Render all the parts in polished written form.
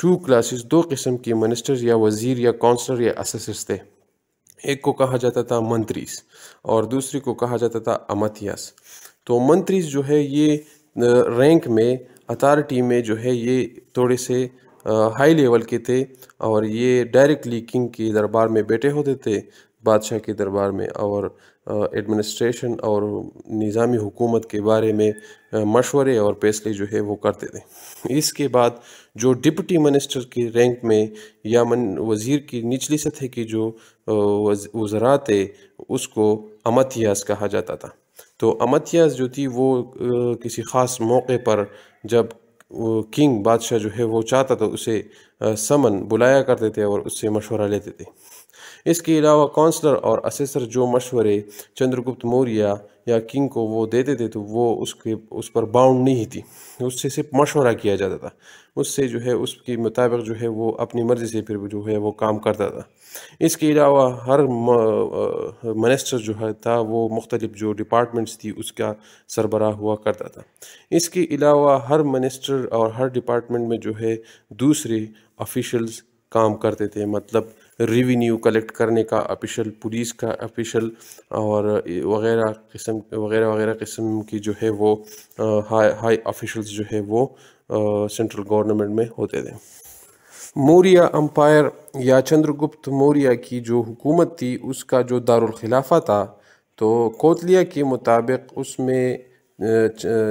2 classes, 2 قسم کی minister یا وزیر یا کونسلر یا اسیسرز تھے. ایک کو کہا جاتا تھا منتریز اور دوسری کو کہا جاتا تھا امتیاز. تو منتریز جو ہے یہ رینک میں، اتھارٹی میں جو ہے یہ تھوڑے سے ہائی لیول کے تھے، اور یہ ڈائریکٹلی کنگ کے دربار میں بیٹھے ہوتے تھے، بادشاہ کے دربار میں، اور ایڈمنسٹریشن اور نظامی حکومت کے بارے میں مشورے اور فیصلے جو ہے وہ کرتے تھے. اس کے بعد جو ڈپٹی منسٹر کے رینک میں یا وزیر کی نچلی سطح کی جو وزراء تھے اس کو امتیاز کہا جاتا تھا. تو امتیاز جو تھی وہ کسی خاص موقع پر جب کنگ بادشاہ جو ہے وہ چاہتا تو اسے سمن بلایا کرتے تھے اور اس سے مشورہ لیتے تھے. اس کے علاوہ کونسلر اور اسیسر جو مشورے چندرگپت موریہ یا کنگ کو وہ دیتے تھے تو وہ اس پر باؤنڈ نہیں تھی، اس سے صرف مشورہ کیا جاتا تھا، اس سے جو ہے اس کے مطابق جو ہے وہ اپنی مرضی سے پھر جو ہے وہ کام کرتا تھا. اس کے علاوہ ہر منسٹر جو ہے تھا وہ مختلف جو ڈپارٹمنٹس تھی اس کا سربراہ ہوا کرتا تھا. اس کے علاوہ ہر منسٹر اور ہر ڈپارٹمنٹ میں جو ہے دوسرے آفیشلز کام کرتے تھے، مطلب ریونیو کلیکٹ کرنے کا آفیشل، پولیس کا آفیشل، اور وغیرہ قسم کی جو ہے وہ ہائی آفیشلز جو ہے وہ سینٹرل گورنمنٹ میں ہوتے تھے. موریہ امپائر یا چندرگپت موریہ کی جو حکومت تھی اس کا جو دارالخلافہ تھا، تو کوتلیہ کے مطابق اس میں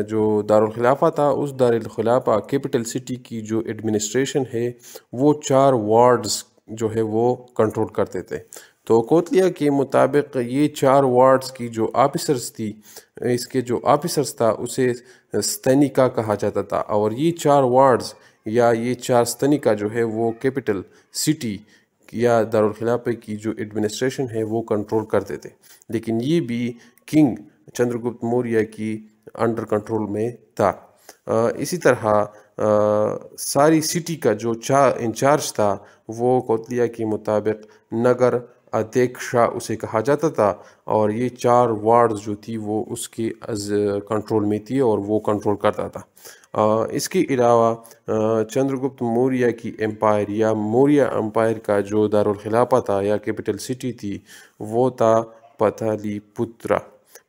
جو دارالخلافہ تھا اس دارالخلافہ کیپٹل سٹی کی جو ایڈمنسٹریشن ہے وہ 4 وارڈز جو ہے وہ کنٹرول کرتے تھے. تو کوتلیہ کے مطابق یہ 4 وارڈز کی جو آفیسرز تھی، اس کے جو آفیسرز تھا اسے ستنیکا کہا جاتا تھا، اور یہ 4 وارڈز یا یہ 4 ستنیکا جو ہے وہ کیپٹل سٹی یا دارالخلافہ کی جو ایڈمنسٹریشن ہے وہ کنٹرول کرتے تھے. لیکن یہ بھی کنگ چندرگپت موریہ کی انڈر کنٹرول میں تھا. اسی طرح ساری سٹی کا جو انچارج تھا وہ کوتلیہ کے مطابق نگر ادھیکشا اسے کہا جاتا تھا، اور یہ 4 وارڈز جو تھی وہ اس کے کنٹرول میں تھی اور وہ کنٹرول کرتا تھا. اس کے علاوہ چندرگپت موریہ کی امپائر یا موریہ امپائر کا جو دارالخلافہ تھا یا کیپٹل سٹی تھی وہ تھا پتلی پترا.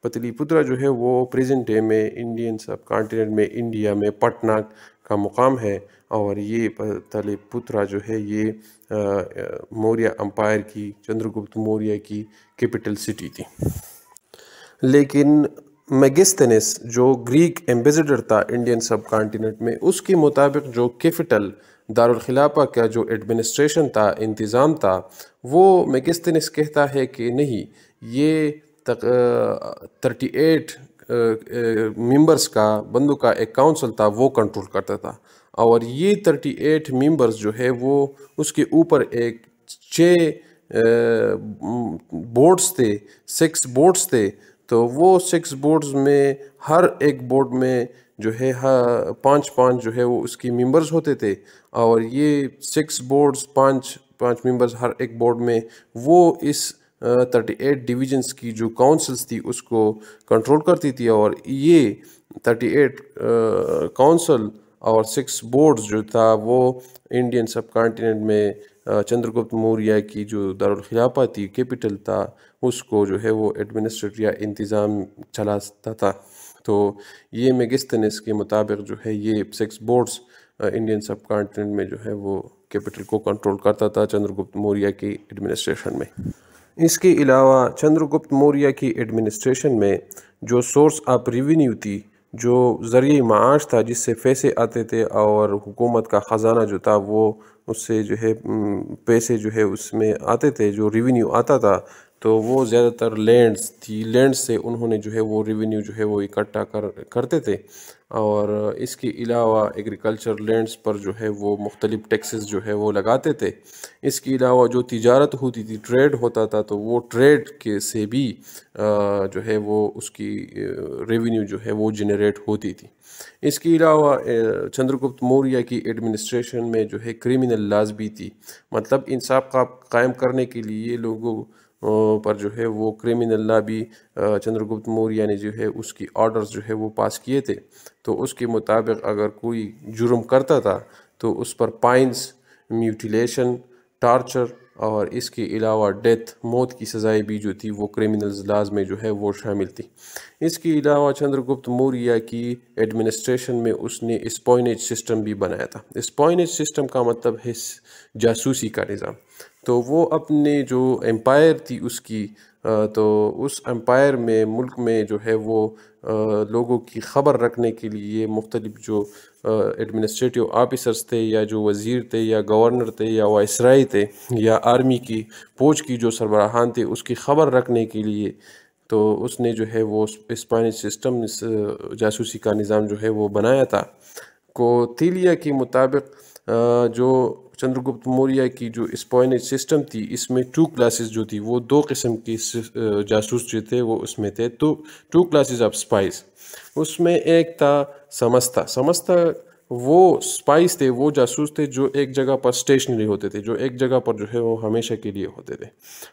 پتلی پترا جو ہے وہ پریزنٹ ڈے میں انڈین سب کانٹیننٹ میں انڈیا میں پٹنہ کا مقام ہے، اور یہ پتلی پترا جو ہے یہ موریہ امپائر کی، چندرگپت موریہ کی کیپٹل سٹی تھی. لیکن میگستینس جو گریک ایمبیسڈر تھا انڈین سب کانٹیننٹ میں، اس کے مطابق جو کیپٹل دارالخلافہ کا جو ایڈمنسٹریشن تھا، انتظام تھا، وہ میگستینس کہتا ہے کہ نہیں، یہ 38 ممبرز کا بندوں کا ایک کاؤنسل تھا وہ کنٹرول کرتا تھا، اور یہ 38 ممبرز جو ہے وہ اس کے اوپر ایک 6 بورڈز تھے، 6 بورڈز تھے. تو وہ 6 بورڈز میں ہر ایک بورڈ میں جو ہے 5 جو ہے وہ اس کی ممبرز ہوتے تھے، اور یہ 6 بورڈز 5 ممبرز ہر ایک بورڈ میں، وہ اس 38 ڈویژنز کی جو کاؤنسلز تھی اس کو کنٹرول کرتی تھی. اور یہ 38 کاؤنسل اور 6 بورڈز جو تھا وہ انڈین سب کانٹیننٹ میں چندرگپت موریہ کی جو دارالخلافہ تھی، کیپٹل تھا، اس کو جو ہے وہ ایڈمنسٹریٹ یا انتظام چلاتا تھا. تو یہ میگستینس کے مطابق جو ہے یہ 6 بورڈز انڈین سب کانٹیننٹ میں جو ہے وہ کیپٹل کو کنٹرول کرتا تھا چندرگپت موریہ کی ایڈمنسٹریشن میں. اس کے علاوہ چندرگپت موریہ کی ایڈمنسٹریشن میں جو سورس آف ریونیو تھی، جو ذریعہ معاش تھا جس سے پیسے آتے تھے، اور حکومت کا خزانہ جو تھا وہ اس سے جو ہے پیسے جو ہے اس میں آتے تھے، جو ریونیو آتا تھا، تو وہ زیادہ تر لینڈز تھی، لینڈز سے انہوں نے جو ہے وہ ریونیو جو ہے وہ اکٹھا کرتے تھے. اور اس کے علاوہ ایگریکلچر لینڈز پر جو ہے وہ مختلف ٹیکسز جو ہے وہ لگاتے تھے. اس کے علاوہ جو تجارت ہوتی تھی، ٹریڈ ہوتا تھا، تو وہ ٹریڈ کے سے بھی جو ہے وہ اس کی ریونیو جو ہے وہ جنریٹ ہوتی تھی. اس کے علاوہ چندرگپت موریہ کی ایڈمنسٹریشن میں جو ہے کریمنل لاز بھی تھی، مطلب انصاف قائم کرنے کے لیے لوگوں پر جو ہے وہ کریمنل لا بھی چندرگپت موریہ نے جو ہے اس کی آرڈرز جو ہے وہ پاس کیے تھے. تو اس کے مطابق اگر کوئی جرم کرتا تھا تو اس پر پائنس، میوٹیلیشن، ٹارچر اور اس کے علاوہ ڈیتھ، موت کی سزائیں بھی جو تھی وہ کرمنلز لاز میں جو ہے وہ شامل تھی۔ اس کے علاوہ چندر گپت موریہ کی ایڈمنسٹریشن میں اس نے اسپائنیج سسٹم بھی بنایا تھا۔ اسپائنیج سسٹم کا مطلب ہے جاسوسی کا نظام۔ تو وہ اپنے جو امپائر تھی اس کی، تو اس امپائر میں ملک میں جو ہے وہ لوگوں کی خبر رکھنے کے لیے مختلف جو ایڈمنسٹریٹو آفیسرز تھے، یا جو وزیر تھے، یا گورنر تھے، یا وائسرائے تھے، یا آرمی کی فوج کی جو سربراہان تھے، اس کی خبر رکھنے کے لیے تو اس نے جو ہے وہ اسپائنیج سسٹم، جاسوسی کا نظام جو ہے وہ بنایا تھا۔ کوتیلیا کے مطابق جو چندر گپت موریہ کی جو اسپائنیج سسٹم تھی، اس میں 2 کلاسز جو تھی، وہ 2 قسم کی جاسوس جو تھے وہ اس میں تھے، تو 2 کلاسز آف اسپائز۔ اس میں ایک تھا سمستا وہ اسپائز تھے، وہ جاسوس تھے جو ایک جگہ پر اسٹیشنری ہوتے تھے، جو ایک جگہ پر جو ہے وہ ہمیشہ کے لیے ہوتے تھے،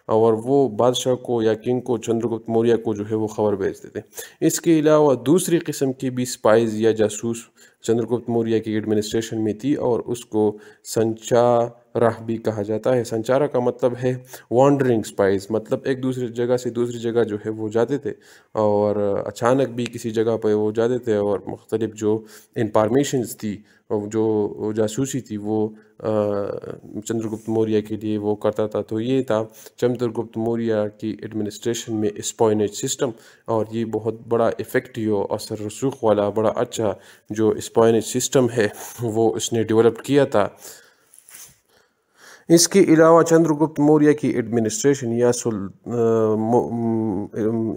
اور وہ بادشاہ کو یا کنگ کو، چندر گپت موریہ کو جو ہے وہ خبر بھیجتے تھے۔ اس کے علاوہ دوسری قسم کی بھی اسپائز یا جاسوس چندر گپت موریہ کی ایڈمنسٹریشن میں تھی، اور اس کو سنچارہ بھی کہا جاتا ہے۔ سنچارہ کا مطلب ہے وانڈرنگ اسپائز، مطلب ایک دوسری جگہ سے دوسری جگہ جو ہے وہ جاتے تھے، اور اچانک بھی کسی جگہ پہ وہ جاتے تھے، اور مختلف جو انفارمیشنز تھی، جو جاسوسی تھی، وہ چندر گپت موریہ کے لیے وہ کرتا تھا۔ تو یہ تھا چندر گپت موریہ کی ایڈمنسٹریشن میں اسپائنیج سسٹم، اور یہ بہت بڑا افیکٹیو اثر رسوخ والا بڑا اچھا جو اسپائنیج سسٹم ہے وہ اس نے ڈیولپ کیا تھا۔ اس کے علاوہ چندر گپت موریہ کی ایڈمنسٹریشن یا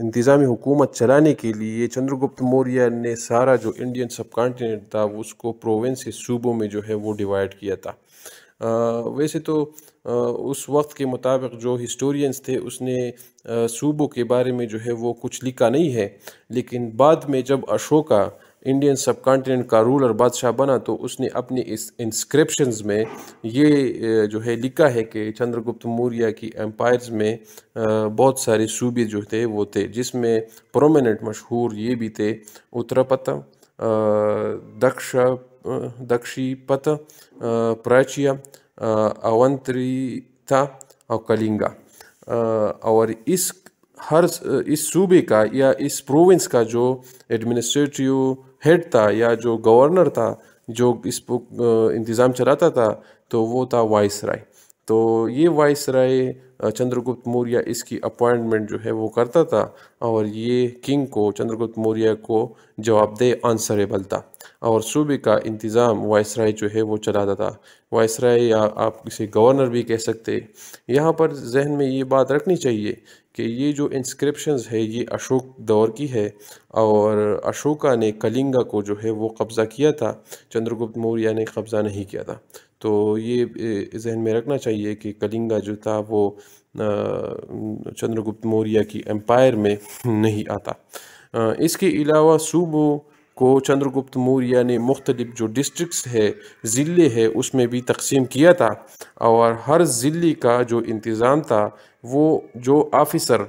انتظامی حکومت چلانے کے لیے چندر گپت موریہ نے سارا جو انڈین سب کانٹیننٹ تھا اس کو پروونس سے صوبوں میں جو ہے وہ ڈیوائڈ کیا تھا۔ ویسے تو اس وقت کے مطابق جو ہسٹورینز تھے اس نے صوبوں کے بارے میں جو ہے وہ کچھ لکھا نہیں ہے، لیکن بعد میں جب اشوکا انڈین سب کانٹیننٹ کا رولر بادشاہ بنا تو اس نے اپنی اس انسکرپشنز میں یہ جو ہے لکھا ہے کہ چندر گپت موریہ کی امپائرز میں بہت سارے صوبے جو تھے وہ تھے، جس میں پرومیننٹ مشہور یہ بھی تھے اترپت، دکشی پت، پراچیا، اونتریتا اور کلنگا۔ اور اس صوبے کا یا اس پروونس کا جو ایڈمنسٹریٹیو ہیڈ تھا یا جو گورنر تھا جو اس انتظام چلاتا تھا تو وہ تھا وائسرائے۔ تو یہ وائسرائے چندر گپت موریہ اس کی اپوائنٹمنٹ جو ہے وہ کرتا تھا، اور یہ کنگ کو، چندر گپت موریہ کو جواب دہ آنسریبل تھا، اور صوبے کا انتظام وائسرائے جو ہے وہ چلاتا تھا۔ وائسرائے یا آپ اسے گورنر بھی کہہ سکتے۔ یہاں پر ذہن میں یہ بات رکھنی چاہیے کہ یہ جو انسکرپشنز ہے یہ اشوک دور کی ہے، اور اشوکا نے کلنگا کو جو ہے وہ قبضہ کیا تھا، چندر گپت موریہ نے قبضہ نہیں کیا تھا۔ تو یہ ذہن میں رکھنا چاہیے کہ کلنگا جو تھا وہ چندر گپت موریہ کی امپائر میں نہیں آتا۔ اس کے علاوہ صوبوں کو چندر گپت موریہ نے مختلف جو ڈسٹرکٹس ہے، ضلع ہے، اس میں بھی تقسیم کیا تھا، اور ہر ضلع کا جو انتظام تھا وہ جو آفیسر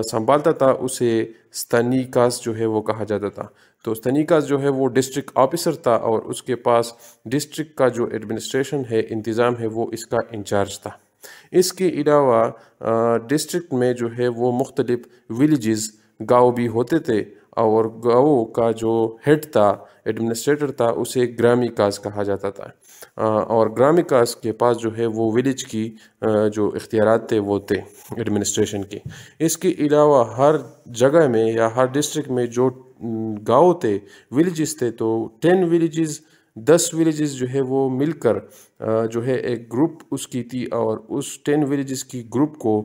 سنبھالتا تھا اسے ستانیکاس جو ہے وہ کہا جاتا تھا۔ تو ستانیکاس جو ہے وہ ڈسٹرکٹ آفیسر تھا، اور اس کے پاس ڈسٹرکٹ کا جو ایڈمنسٹریشن ہے، انتظام ہے، وہ اس کا انچارج تھا۔ اس کے علاوہ ڈسٹرکٹ میں جو ہے وہ مختلف ولیجز، گاؤں بھی ہوتے تھے، اور گاؤں کا جو ہیڈ تھا، ایڈمنسٹریٹر تھا، اسے گرامیکاس کہا جاتا تھا، اور گرامیکاس کے پاس جو ہے وہ ولیج کی جو اختیارات تھے وہ تھے ایڈمنسٹریشن کے۔ اس کے علاوہ ہر جگہ میں یا ہر ڈسٹرکٹ میں جو گاؤں تھے، ولیجز تھے، تو 10 ولیجز جو ہے وہ مل کر جو ہے ایک گروپ اس کی تھی، اور اس 10 ولیجز کی گروپ کو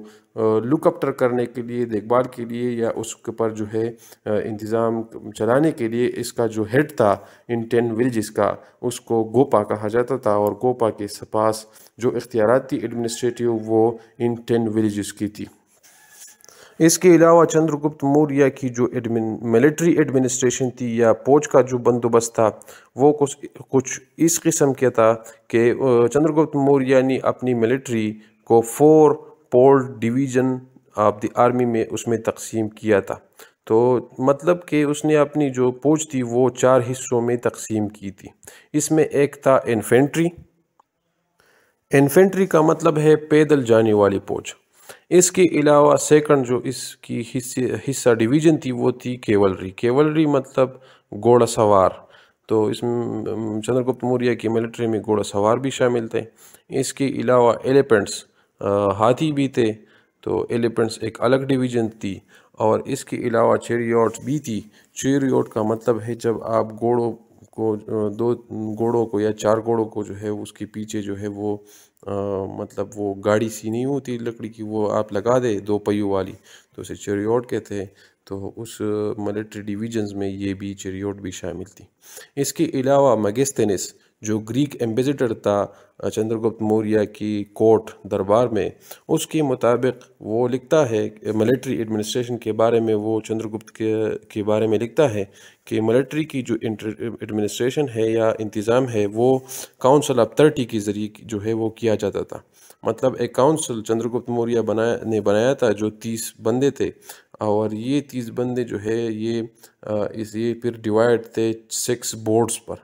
لک اپٹر کرنے کے لیے، دیکھ بھال کے لیے، یا اس کے پر جو ہے انتظام چلانے کے لیے اس کا جو ہیڈ تھا ان 10 ولیجز کا، اس کو گوپا کہا جاتا تھا، اور گوپا کے پاس جو اختیارات تھی ایڈمنسٹریٹیو وہ ان 10 ولیجز کی تھی۔ اس کے علاوہ چندر گپت موریہ کی جو ملٹری ایڈمنسٹریشن تھی یا فوج کا جو بندوبست تھا وہ کچھ اس قسم کیا تھا کہ چندر گپت موریہ نے اپنی ملٹری کو 4 پول ڈویژن آف دی آرمی میں اس میں تقسیم کیا تھا۔ تو مطلب کہ اس نے اپنی جو فوج تھی وہ 4 حصوں میں تقسیم کی تھی۔ اس میں ایک تھا انفینٹری۔ انفینٹری کا مطلب ہے پیدل جانے والی فوج۔ اس کے علاوہ سیکنڈ جو اس کی حصہ ڈویژن تھی وہ تھی کیولری۔ کیولری مطلب گھوڑا سوار۔ تو اس میں چندر گپت موریہ کی ملٹری میں گھوڑا سوار بھی شامل تھے۔ اس کے علاوہ ایلیپنٹس، ہاتھی بھی تھے، تو ایلیپنٹس ایک الگ ڈویژن تھی۔ اور اس کے علاوہ چیریوٹ بھی تھی۔ چیریوٹ کا مطلب ہے جب آپ گھوڑوں کو 2 گھوڑوں کو یا 4 گھوڑوں کو جو ہے اس کے پیچھے جو ہے وہ مطلب وہ گاڑی سی نہیں ہوتی لکڑی کی، وہ آپ لگا دے 2 پہیوں والی، تو اسے چیریوٹ کہتے ہیں۔ تو اس ملٹری ڈویژنز میں یہ بھی چیریوٹ بھی شامل تھی۔ اس کے علاوہ مگستینس جو گریک ایمبیسڈر تھا چندر گپت موریہ کی کورٹ دربار میں، اس کے مطابق وہ لکھتا ہے ملٹری ایڈمنسٹریشن کے بارے میں، وہ چندر گپت کے بارے میں لکھتا ہے کہ ملٹری کی جو ایڈمنسٹریشن ہے یا انتظام ہے وہ کاؤنسل آف 30 کے ذریعے جو ہے وہ کیا جاتا تھا۔ مطلب ایک کاؤنسل چندر گپت موریہ نے بنایا تھا جو 30 بندے تھے، اور یہ 30 بندے جو ہے یہ پھر ڈیوائڈ تھے 6 بورڈز پر۔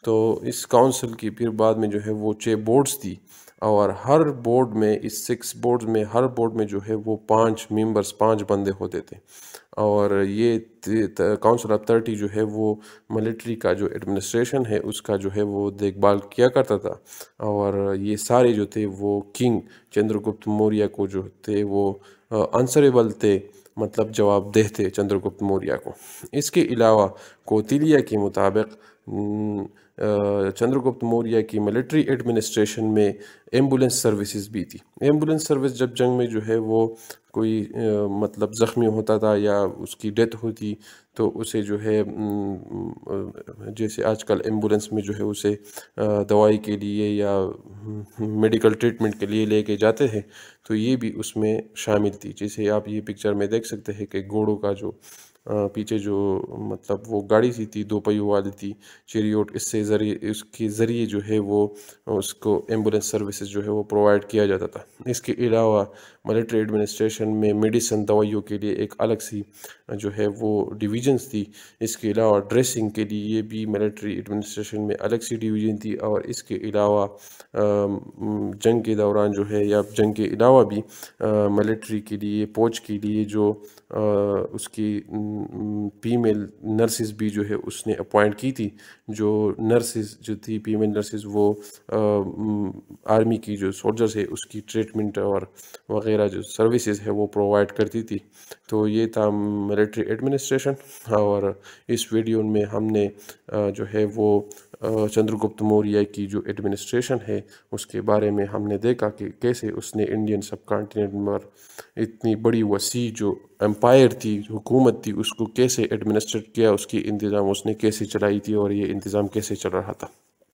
تو اس کاؤنسل کی پھر بعد میں جو ہے وہ 6 بورڈز تھی، اور ہر بورڈ میں اس 6 بورڈز میں ہر بورڈ میں جو ہے وہ 5 ممبرز 5 بندے ہوتے تھے۔ اور یہ کاؤنسل آف 30 جو ہے وہ ملٹری کا جو ایڈمنسٹریشن ہے اس کا جو ہے وہ دیکھ بھال کیا کرتا تھا، اور یہ سارے جو تھے وہ کنگ چندر گپت موریہ کو جو تھے وہ آنسریبل تھے، مطلب جواب دہ تھے چندر گپت موریہ کو۔ اس کے علاوہ کوتلیہ کے مطابق چندر گپت موریہ کی ملٹری ایڈمنسٹریشن میں ایمبولینس سروسز بھی تھی۔ ایمبولینس سروس جب جنگ میں جو ہے وہ کوئی مطلب زخمی ہوتا تھا یا اس کی ڈیتھ ہوتی تو اسے جو ہے جیسے آج کل ایمبولینس میں جو ہے اسے دوائی کے لیے یا میڈیکل ٹریٹمنٹ کے لیے لے کے جاتے ہیں، تو یہ بھی اس میں شامل تھی۔ جیسے آپ یہ پکچر میں دیکھ سکتے ہیں کہ گھوڑوں کا جو پیچھے جو مطلب وہ گاڑی سی تھی 2 پہیوں والی تھی چیریوٹ، اس کے ذریعے جو ہے وہ اس کو ایمبولینس سروسز جو ہے وہ پرووائڈ کیا جاتا تھا۔ اس کے علاوہ ملٹری ایڈمنسٹریشن میں میڈیسن دوائیوں کے لیے ایک الگ سی جو ہے وہ ڈویژنز تھی۔ اس کے علاوہ ڈریسنگ کے لیے بھی ملٹری ایڈمنسٹریشن میں الگ سی ڈویژن تھی، اور اس کے علاوہ جنگ کے دوران جو ہے یا جنگ کے علاوہ بھی ملٹری کے لیے فوج کے لیے جو اس کی فیمیل نرسز بھی جو ہے اس نے اپوائنٹ کی تھی۔ جو نرسز جو تھی فیمیل نرسز وہ آرمی کی جو سولجرز ہے اس کی ٹریٹمنٹ اور وغیرہ جو سروسز ہے وہ پرووائڈ کرتی تھی۔ تو یہ تھا ملٹری ایڈمنسٹریشن، اور اس ویڈیو میں ہم نے جو ہے وہ چندر گپت موریہ کی جو ایڈمنسٹریشن ہے اس کے بارے میں ہم نے دیکھا کہ کیسے اس نے انڈین سب کانٹیننٹ پر اتنی بڑی وسیع جو امپائر تھی، حکومت تھی، اس کو کیسے ایڈمنسٹریٹ کیا، اس کی انتظام اس نے کیسے چلائی تھی، اور یہ انتظام کیسے چل رہا تھا۔